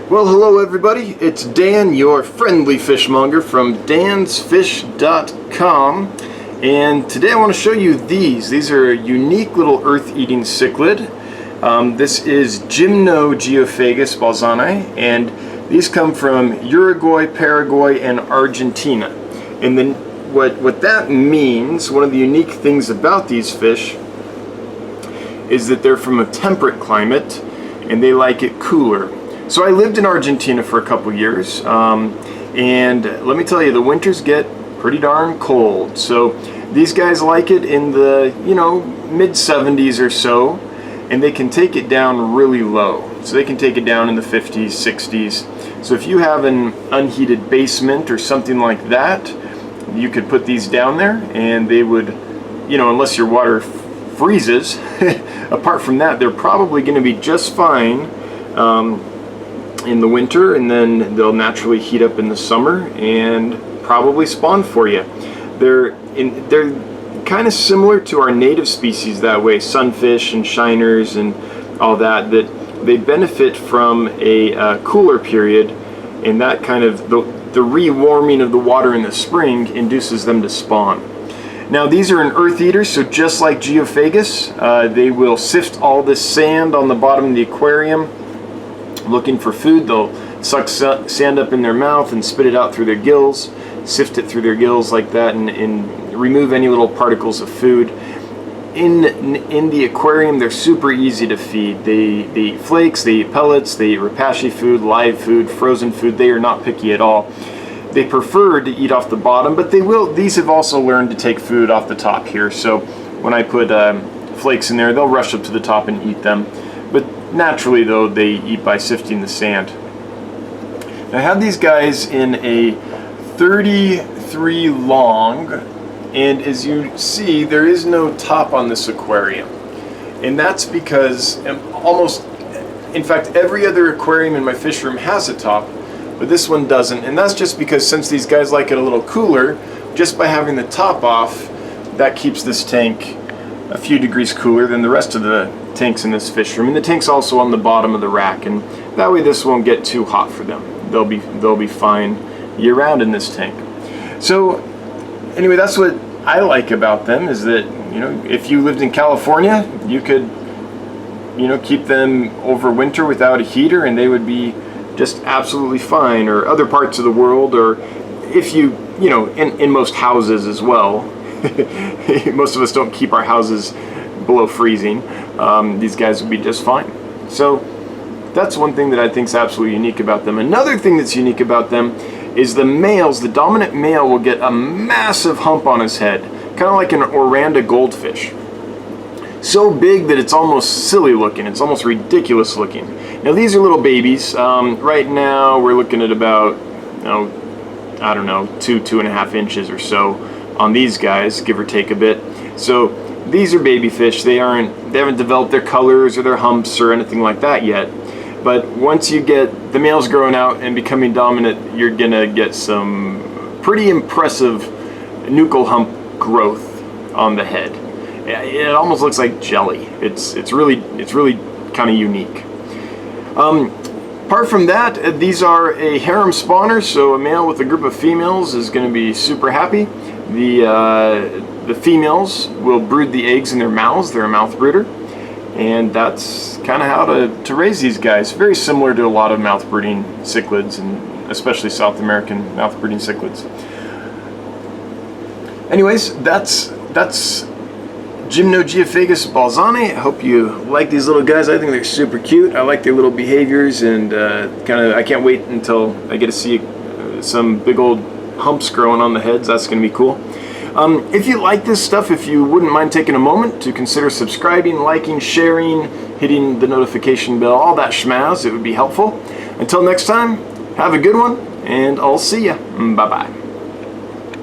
Well, hello everybody, it's Dan, your friendly fishmonger from dansfish.com, and today I want to show you these. These are a unique little earth-eating cichlid. This is Gymnogeophagus balzani, and these come from Uruguay, Paraguay, and Argentina. And then what that means, one of the unique things about these fish is that they're from a temperate climate and they like it cooler. So I lived in Argentina for a couple years, and let me tell you, the winters get pretty darn cold. So these guys like it in the, mid 70s or so, and they can take it down really low. So they can take it down in the 50s, 60s. So if you have an unheated basement or something like that, you could put these down there and they would, unless your water freezes, apart from that, they're probably going to be just fine in the winter, and then they'll naturally heat up in the summer and probably spawn for you. They're kind of similar to our native species that way, sunfish and shiners and all that, that they benefit from a cooler period, and that kind of the rewarming of the water in the spring induces them to spawn. Now these are an earth eater, so just like Geophagus, they will sift all this sand on the bottom of the aquarium looking for food. They'll suck sand up in their mouth and spit it out through their gills, sift it through their gills like that, and remove any little particles of food. In the aquarium, they're super easy to feed. They eat flakes, they eat pellets, they eat rapashi food, live food, frozen food. They are not picky at all. They prefer to eat off the bottom, but these have also learned to take food off the top here. So when I put flakes in there, they'll rush up to the top and eat them. But naturally though, they eat by sifting the sand. Now I have these guys in a 33 long, and as you see, there is no top on this aquarium. And that's because in fact, every other aquarium in my fish room has a top, but this one doesn't. And that's just because since these guys like it a little cooler, just by having the top off, that keeps this tank a few degrees cooler than the rest of the tanks in this fish room. And the tank's also on the bottom of the rack, and that way this won't get too hot for them. They'll be fine year round in this tank. So anyway, that's what I like about them, is that if you lived in California, you could keep them over winter without a heater and they would be just absolutely fine. Or other parts of the world, or if in most houses as well. Most of us don't keep our houses below freezing. These guys would be just fine. So that's one thing that I think is absolutely unique about them. Another thing that's unique about them is the males. The dominant male will get a massive hump on his head, kind of like an Oranda goldfish. So big that it's almost silly looking. It's almost ridiculous looking. Now these are little babies. Right now we're looking at about, I don't know, 2.5 inches or so on these guys, give or take a bit. So these are baby fish. They haven't developed their colors or their humps or anything like that yet. But once you get the males growing out and becoming dominant, you're gonna get some pretty impressive nuchal hump growth on the head. It almost looks like jelly. It's really kind of unique. Apart from that, these are a harem spawner, so a male with a group of females is going to be super happy. The females will brood the eggs in their mouths. They're a mouth brooder, and that's kind of how to raise these guys. Very similar to a lot of mouth brooding cichlids, and especially South American mouth brooding cichlids. Anyways, that's Gymnogeophagus balzani. I hope you like these little guys. I think they're super cute. I like their little behaviors, and I can't wait until I get to see some big old humps growing on the heads. That's going to be cool. If you like this stuff, if you wouldn't mind taking a moment to consider subscribing, liking, sharing, hitting the notification bell, all that schmaz, it would be helpful. Until next time, have a good one, and I'll see ya. Bye-bye.